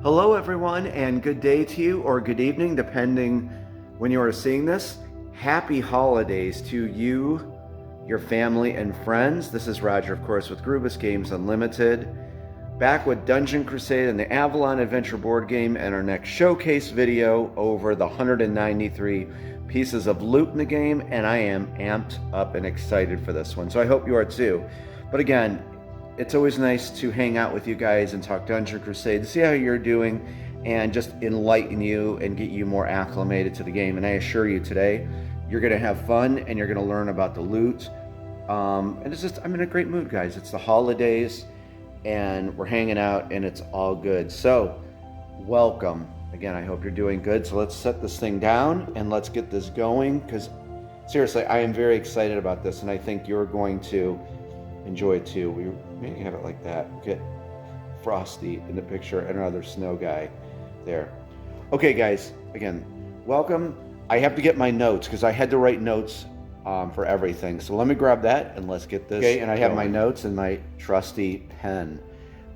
Hello everyone, and good day to you, or good evening, depending when you are seeing this. Happy holidays to you, your family, and friends. This is Roger, of course, with Grubus Games Unlimited, back with Dungeon Crusade and the Avalon Adventure board game, and our next showcase video over the 193 pieces of loot in the game, and I am amped up and excited for this one, so I hope you are too. But again, it's always nice to hang out with you guys and talk Dungeon Crusade to see how you're doing and just enlighten you and get you more acclimated to the game. And I assure you today, you're going to have fun and you're going to learn about the loot. And it's just, I'm in a great mood, guys. It's the holidays and we're hanging out and it's all good. So, welcome. Again, I hope you're doing good. So let's set this thing down and let's get this going, because seriously, I am very excited about this and I think you're going to enjoy it too. We maybe have it like that. Get Frosty in the picture and another snow guy there. Okay, guys, again, welcome. I have to get my notes because I had to write notes for everything. So let me grab that and let's get this. Okay, and I have my notes and my trusty pen.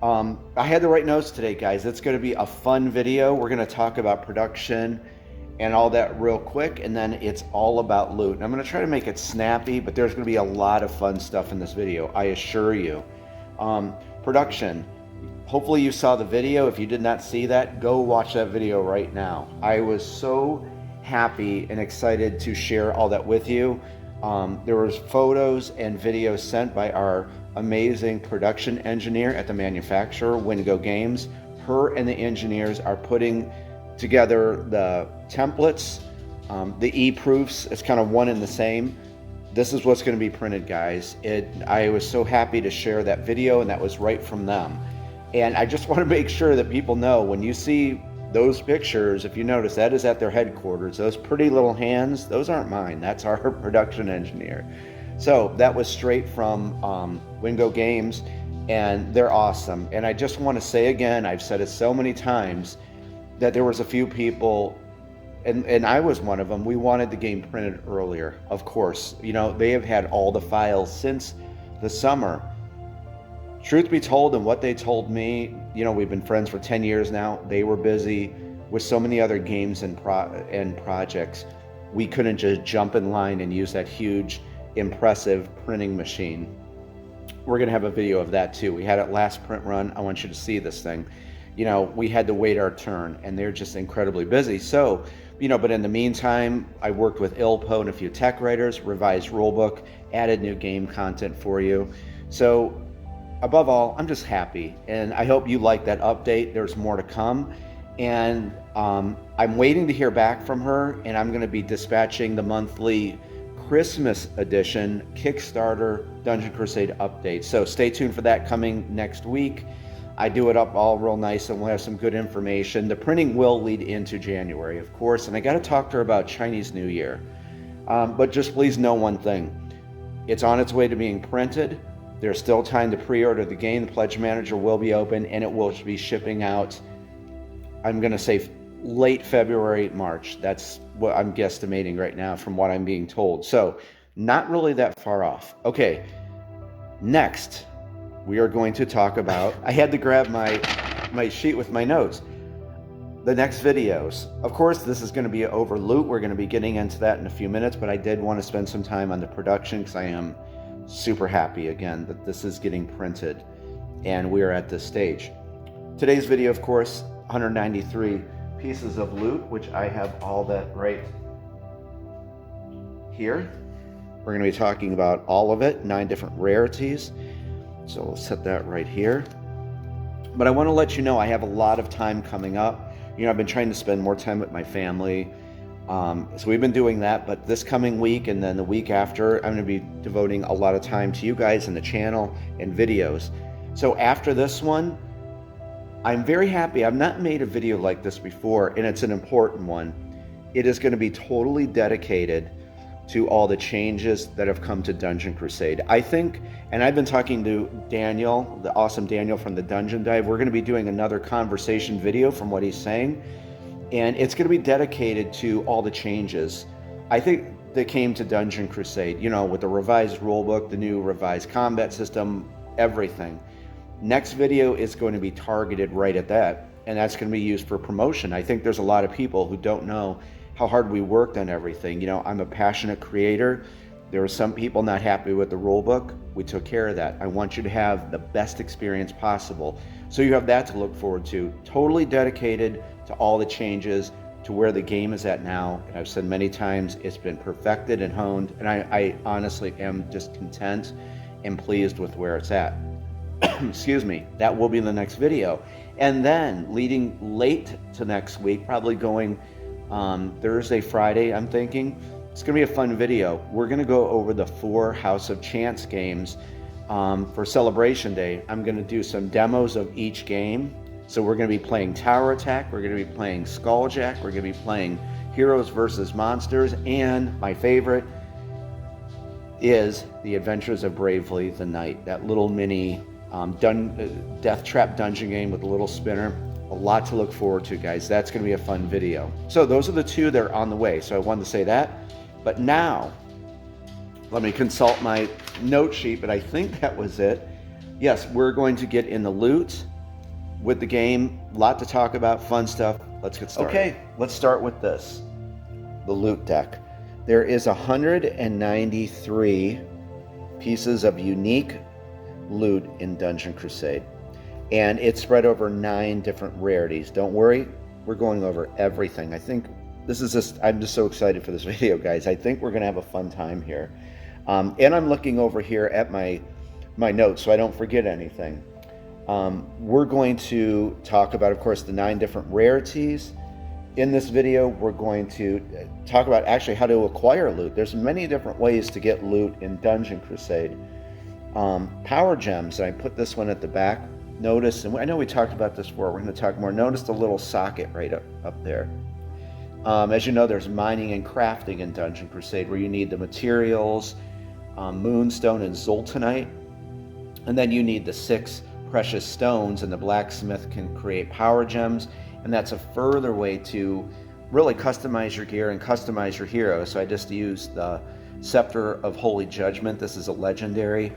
I had to write notes today, guys. It's going to be a fun video. We're going to talk about production and all that real quick, and then it's all about loot. And I'm going to try to make it snappy, but there's going to be a lot of fun stuff in this video, I assure you. Production. Hopefully you saw the video. If you did not see that, go watch that video right now. I was so happy and excited to share all that with you. There was photos and videos sent by our amazing production engineer at the manufacturer, Wingo Games. Her and the engineers are putting together the templates, the e-proofs. It's kind of one and the same. This is what's going to be printed, guys. I was so happy to share that video, and that was right from them. And I just want to make sure that people know, when you see those pictures, if you notice, that is at their headquarters. Those pretty little hands, those aren't mine. That's our production engineer. So that was straight from Wingo Games, and they're awesome. And I just want to say again, I've said it so many times, that there was a few people, and I was one of them, we wanted the game printed earlier, of course. You know, they have had all the files since the summer. Truth be told, and what they told me, you know, we've been friends for 10 years now. They were busy with so many other games and projects. We couldn't just jump in line and use that huge, impressive printing machine. We're going to have a video of that too. We had it last print run. I want you to see this thing. You know, we had to wait our turn, and they're just incredibly busy. So, you know, but in the meantime, I worked with Ilpo and a few tech writers, revised rulebook, added new game content for you. So, above all, I'm just happy, and I hope you like that update. There's more to come, and I'm waiting to hear back from her, and I'm going to be dispatching the monthly Christmas edition Kickstarter Dungeon Crusade update. So stay tuned for that coming next week. I do it up all real nice, and we'll have some good information. The printing will lead into January, of course, and I got to talk to her about Chinese New Year. But just please know one thing. It's on its way to being printed. There's still time to pre-order the game. The Pledge Manager will be open, and it will be shipping out, I'm going to say, late February, March. That's what I'm guesstimating right now from what I'm being told. So, not really that far off. Okay, next, we are going to talk about, I had to grab my sheet with my notes. The next videos. Of course, this is going to be over loot. We're going to be getting into that in a few minutes, but I did want to spend some time on the production because I am super happy, again, that this is getting printed and we are at this stage. Today's video, of course, 193 pieces of loot, which I have all that right here. We're going to be talking about all of it, 9 different rarities. So we'll set that right here. But I want to let you know I have a lot of time coming up. You know, I've been trying to spend more time with my family. So we've been doing that, but this coming week and then the week after, I'm going to be devoting a lot of time to you guys and the channel and videos. So after this one, I'm very happy. I've not made a video like this before, and it's an important one. It is going to be totally dedicated to all the changes that have come to Dungeon Crusade. I think, and I've been talking to Daniel, the awesome Daniel from the Dungeon Dive. We're going to be doing another conversation video from what he's saying, and it's going to be dedicated to all the changes I think that came to Dungeon Crusade, you know, with the revised rulebook, the new revised combat system, everything. Next video is going to be targeted right at that. and that's going to be used for promotion. I think there's a lot of people who don't know how hard we worked on everything. You know, I'm a passionate creator. There were some people not happy with the rule book. We took care of that. I want you to have the best experience possible. So you have that to look forward to. Totally dedicated to all the changes, to where the game is at now. And I've said many times, it's been perfected and honed, and I honestly am just content and pleased with where it's at. Excuse me. That will be the next video. And then leading late to next week, probably going Thursday, Friday, I'm thinking, it's going to be a fun video. We're going to go over the 4 House of Chance games for Celebration Day. I'm going to do some demos of each game. So we're going to be playing Tower Attack, we're going to be playing Skulljack, we're going to be playing Heroes versus Monsters, and my favorite is The Adventures of Bravely the Knight, that little mini death trap dungeon game with a little spinner. A lot to look forward to, guys. That's going to be a fun video. So those are the 2 that are on the way. So I wanted to say that. But now, let me consult my note sheet, but I think that was it. Yes, we're going to get in the loot with the game. A lot to talk about, fun stuff. Let's get started. Okay, let's start with this, the loot deck. There is 193 pieces of unique loot in Dungeon Crusade, and it's spread over 9 different rarities. Don't worry, we're going over everything. I think this is just, I'm just so excited for this video, guys. I think we're gonna have a fun time here. And I'm looking over here at my notes so I don't forget anything. We're going to talk about, of course, the 9 different rarities. In this video, we're going to talk about actually how to acquire loot. There's many different ways to get loot in Dungeon Crusade. Power gems, and I put this one at the back. Notice, and I know we talked about this before, we're going to talk more. Notice the little socket right up there. As you know, there's mining and crafting in Dungeon Crusade, where you need the materials, moonstone and zoltanite, and then you need the 6 precious stones, and the blacksmith can create power gems, and that's a further way to really customize your gear and customize your hero. So I just used the Scepter of Holy Judgment. This is a legendary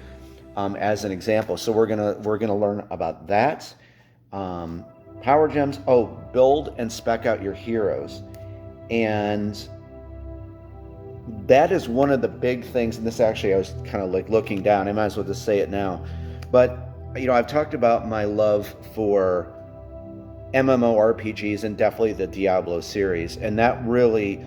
as an example. So we're gonna learn about that. Power gems. Oh, build and spec out your heroes, and that is one of the big things. And this actually, I was kind of like looking down. I might as well just say it now, but you know, I've talked about my love for MMORPGs and definitely the Diablo series, and that really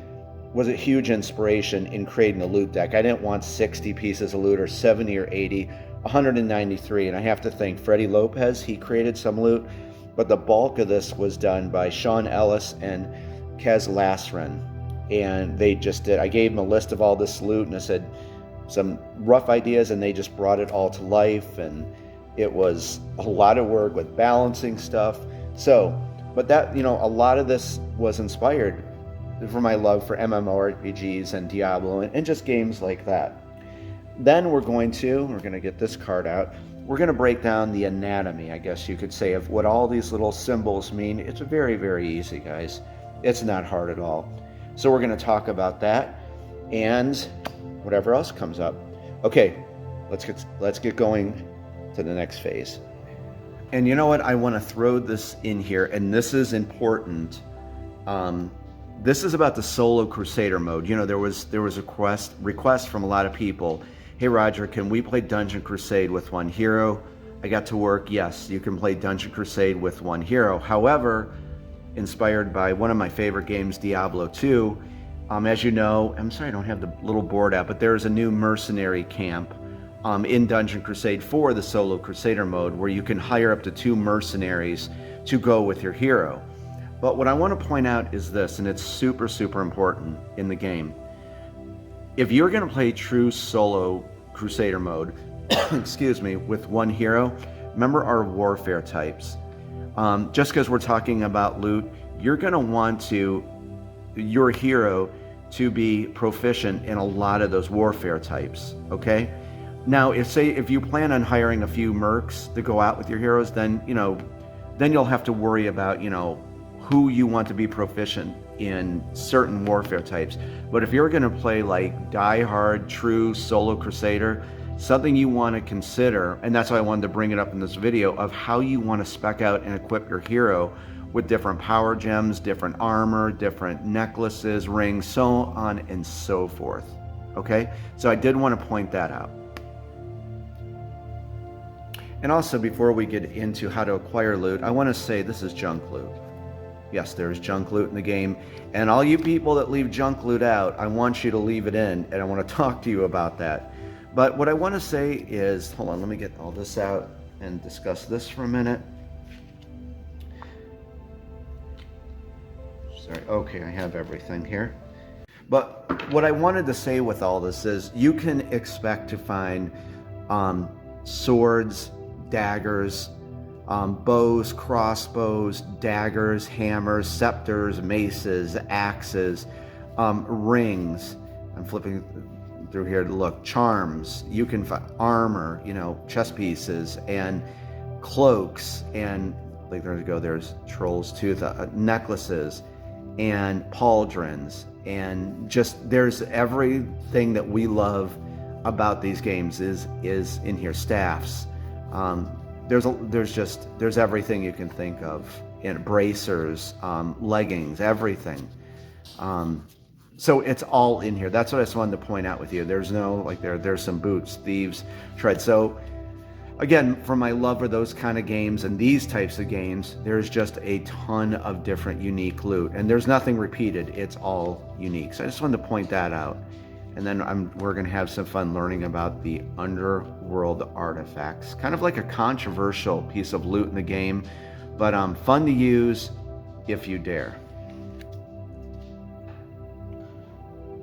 was a huge inspiration in creating the loot deck. I didn't want 60 pieces of loot or 70 or 80, 193, and I have to thank Freddie Lopez. He created some loot, but the bulk of this was done by Sean Ellis and Kez Lasrin, and they just did. I gave them a list of all this loot, and I said some rough ideas, and they just brought it all to life, and it was a lot of work with balancing stuff. So, but that, you know, a lot of this was inspired from my love for MMORPGs and Diablo and just games like that. Then we're going to get this card out. We're going to break down the anatomy, I guess you could say, of what all these little symbols mean. It's very, very easy, guys. It's not hard at all. So we're going to talk about that and whatever else comes up. Okay, let's get going to the next phase. And you know what? I want to throw this in here, and this is important. This is about the solo Crusader mode. You know, there was a request from a lot of people. Hey Roger, can we play Dungeon Crusade with one hero? I got to work. Yes, you can play Dungeon Crusade with one hero. However, inspired by one of my favorite games, Diablo 2, as you know, I'm sorry I don't have the little board out, but there's a new mercenary camp in Dungeon Crusade for the solo Crusader mode, where you can hire up to 2 mercenaries to go with your hero. But what I want to point out is this, and it's super, super important in the game. If you're going to play true solo Crusader mode, excuse me, with one hero, remember our warfare types. Just because we're talking about loot, you're going to want your hero to be proficient in a lot of those warfare types, okay? Now, if you plan on hiring a few mercs to go out with your heroes, then you'll have to worry about, who you want to be proficient in certain warfare types. But if you're going to play like die-hard, true solo Crusader, something you want to consider, and that's why I wanted to bring it up in this video, of how you want to spec out and equip your hero with different power gems, different armor, different necklaces, rings, so on and so forth. Okay, so I did want to point that out. And also, before we get into how to acquire loot, I want to say this is junk loot. Yes, there's junk loot in the game, and all you people that leave junk loot out, I want you to leave it in, and I want to talk to you about that. But what I want to say is, hold on, let me get all this out and discuss this for a minute. Sorry, okay, I have everything here. But what I wanted to say with all this is you can expect to find swords, daggers, bows, crossbows, daggers, hammers, scepters, maces, axes, rings. I'm flipping through here to look. Charms. You can find armor, chest pieces, and cloaks, and like there's Troll's Tooth, necklaces, and pauldrons, and just there's everything that we love about these games is in here. Staffs, there's everything you can think of, and bracers, leggings, everything. So it's all in here. That's what I just wanted to point out with you. There's no there's some boots, thieves, tread. So again, for my love for those kind of games and these types of games, there's just a ton of different unique loot, and there's nothing repeated. It's all unique. So I just wanted to point that out. And then we're going to have some fun learning about the underworld artifacts. Kind of like a controversial piece of loot in the game, but fun to use if you dare.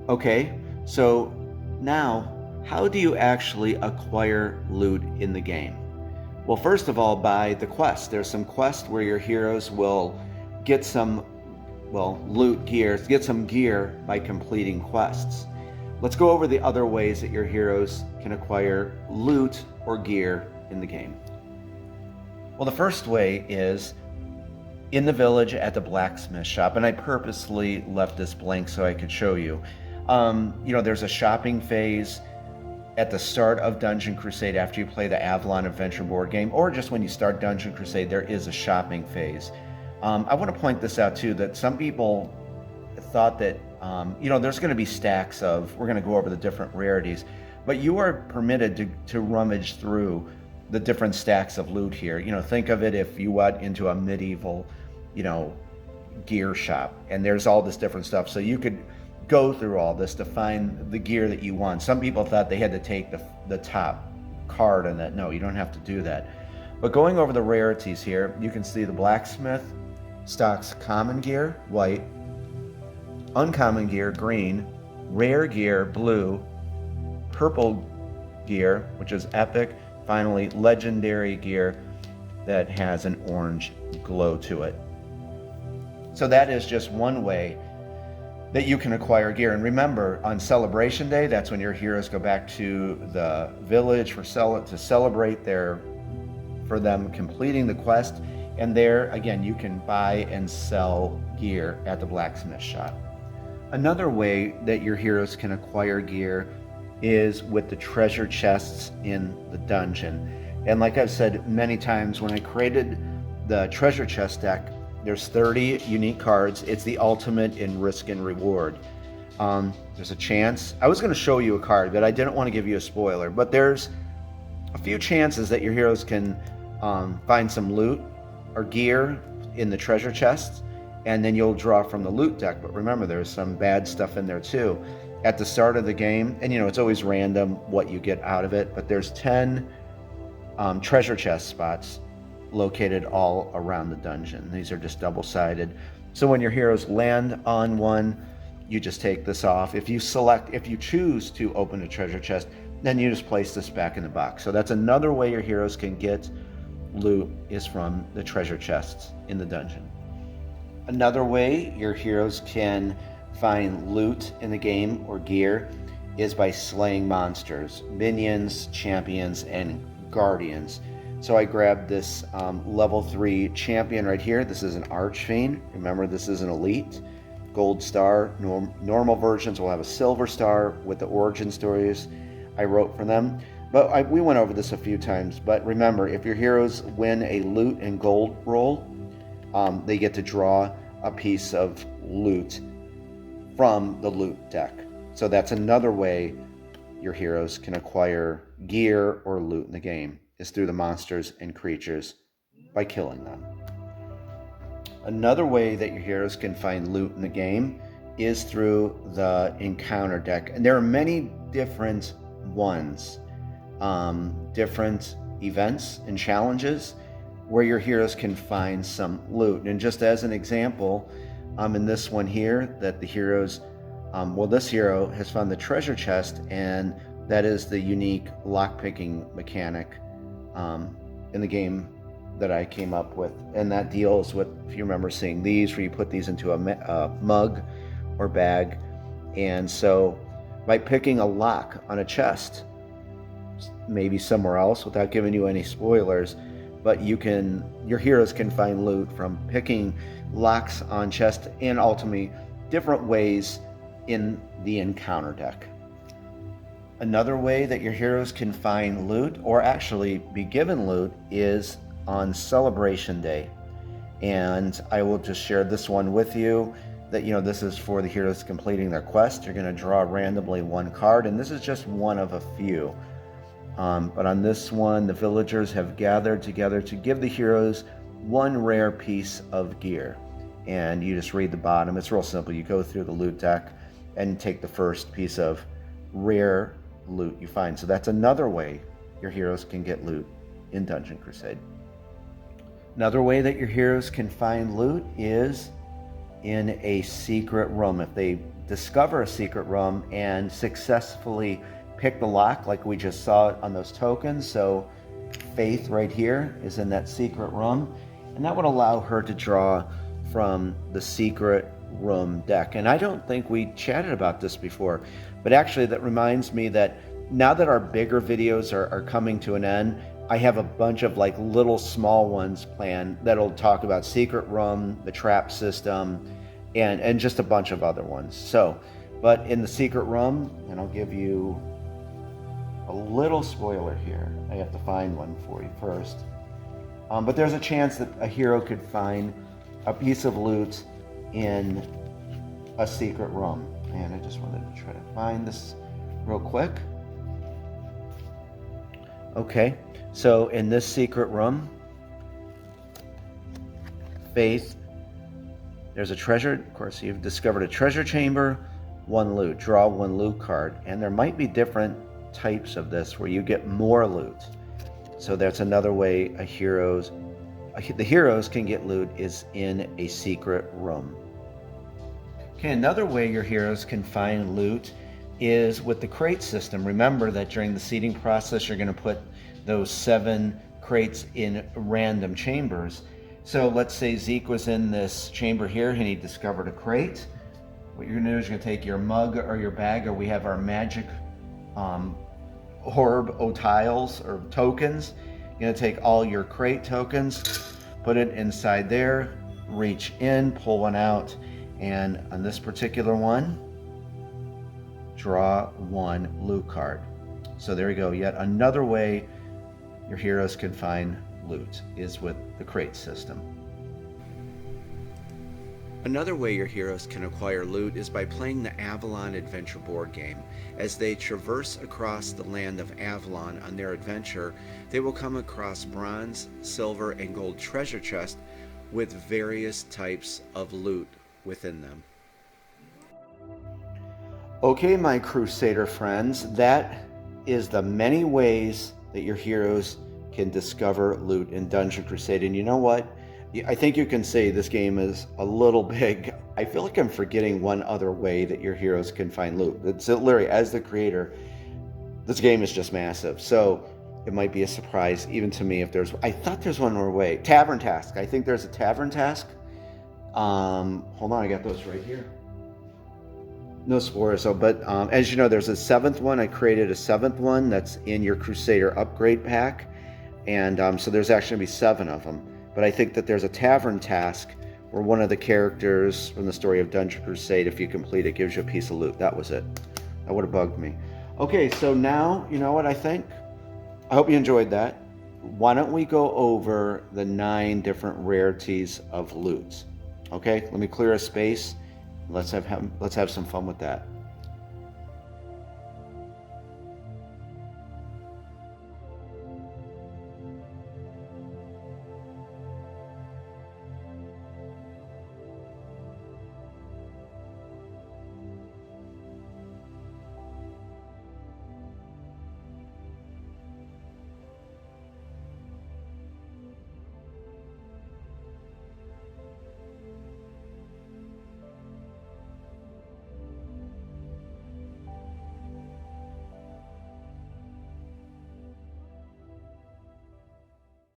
Okay, so now, how do you actually acquire loot in the game? Well, first of all, by the quest. There's some quests where your heroes will get some, loot gear, get some gear by completing quests. Let's go over the other ways that your heroes can acquire loot or gear in the game. Well, the first way is in the village at the blacksmith shop, and I purposely left this blank so I could show you. There's a shopping phase at the start of Dungeon Crusade after you play the Avalon Adventure board game, or just when you start Dungeon Crusade, there is a shopping phase. I want to point this out too, that some people thought that there's going to be stacks of, we're going to go over the different rarities, but you are permitted to rummage through the different stacks of loot here. Think of it if you went into a medieval, gear shop, and there's all this different stuff. So you could go through all this to find the gear that you want. Some people thought they had to take the top card on that. No, you don't have to do that. But going over the rarities here, you can see the blacksmith stocks common gear, white, uncommon gear, green, rare gear, blue, purple gear, which is epic, finally legendary gear that has an orange glow to it. So that is just one way that you can acquire gear. And remember, on Celebration Day, that's when your heroes go back to the village to celebrate for them completing the quest. And there, again, you can buy and sell gear at the blacksmith shop. Another way that your heroes can acquire gear is with the treasure chests in the dungeon. And like I've said many times, when I created the treasure chest deck, there's 30 unique cards. It's the ultimate in risk and reward. There's a chance. I was going to show you a card, but I didn't want to give you a spoiler. But there's a few chances that your heroes can find some loot or gear in the treasure chests, and then you'll draw from the loot deck. But remember, there's some bad stuff in there too. At the start of the game, and it's always random what you get out of it, but there's 10 treasure chest spots located all around the dungeon. These are just double-sided. So when your heroes land on one, you just take this off. If you choose to open a treasure chest, then you just place this back in the box. So that's another way your heroes can get loot, is from the treasure chests in the dungeon. Another way your heroes can find loot in the game or gear is by slaying monsters, minions, champions, and guardians. So I grabbed this level 3 champion right here. This is an Archfiend. Remember, this is an elite. Gold star. Normal versions will have a silver star with the origin stories I wrote for them. But we went over this a few times. But remember, if your heroes win a loot and gold roll, they get to draw a piece of loot from the loot deck. So that's another way your heroes can acquire gear or loot in the game, is through the monsters and creatures by killing them. Another way that your heroes can find loot in the game is through the encounter deck. And there are many different ones, different events and challenges where your heroes can find some loot. And just as an example, in this one here, that the heroes, this hero has found the treasure chest, and that is the unique lockpicking mechanic in the game that I came up with. And that deals with, if you remember seeing these, where you put these into a mug or bag. And so by picking a lock on a chest, maybe somewhere else, without giving you any spoilers, but your heroes can find loot from picking locks on chests, and ultimately different ways in the encounter deck. Another way that your heroes can find loot, or actually be given loot, is on Celebration Day. And I will just share this one with you, that this is for the heroes completing their quest. You're going to draw randomly one card, and this is just one of a few. But on this one, the villagers have gathered together to give the heroes one rare piece of gear. And you just read the bottom. It's real simple. You go through the loot deck and take the first piece of rare loot you find. So that's another way your heroes can get loot in Dungeon Crusade. Another way that your heroes can find loot is in a secret room. If they discover a secret room and successfully pick the lock, like we just saw on those tokens. So Faith right here is in that secret room, and that would allow her to draw from the secret room deck. And I don't think we chatted about this before, but actually that reminds me that now that our bigger videos are coming to an end, I have a bunch of like little small ones planned that'll talk about secret room, the trap system, and just a bunch of other ones. So, but in the secret room, and I'll give you a little spoiler here. I have to find one for you first. But there's a chance that a hero could find a piece of loot in a secret room. And I just wanted to try to find this real quick. Okay, so in this secret room, Faith, there's a treasure. Of course, you've discovered a treasure chamber, one loot. Draw one loot card. And there might be different types of this where you get more loot. So that's another way the heroes can get loot, is in a secret room. Okay, another way your heroes can find loot is with the crate system. Remember that during the seeding process, you're going to put those 7 crates in random chambers. So let's say Zeke was in this chamber here and he discovered a crate. What you're going to do is you're going to take your mug or your bag, or we have our magic orb o tiles or tokens. You're going to take all your crate tokens, put it inside there, reach in, pull one out, and on this particular one, draw one loot card. So there you go. Yet another way your heroes can find loot is with the crate system. Another way your heroes can acquire loot is by playing the Avalon Adventure board game. As they traverse across the land of Avalon on their adventure, they will come across bronze, silver, and gold treasure chests with various types of loot within them. Okay, my Crusader friends, that is the many ways that your heroes can discover loot in Dungeon Crusade. And you know what? I think you can say this game is a little big. I feel like I'm forgetting one other way that your heroes can find loot. It's literally, as the creator, this game is just massive. So it might be a surprise even to me if there's, I thought there's one more way. Tavern task. I think there's a tavern task. Hold on, I got those right here. No spoilers, but as you know, there's a 7th one. I created a 7th one that's in your Crusader upgrade pack. And so there's actually going to be 7 of them. But I think that there's a tavern task where one of the characters from the story of Dungeon Crusade, if you complete it, gives you a piece of loot. That was it. That would have bugged me. Okay, so now, you know what I think? I hope you enjoyed that. why don't we go over the 9 different rarities of loot? Okay, let me clear a space. Let's have some fun with that.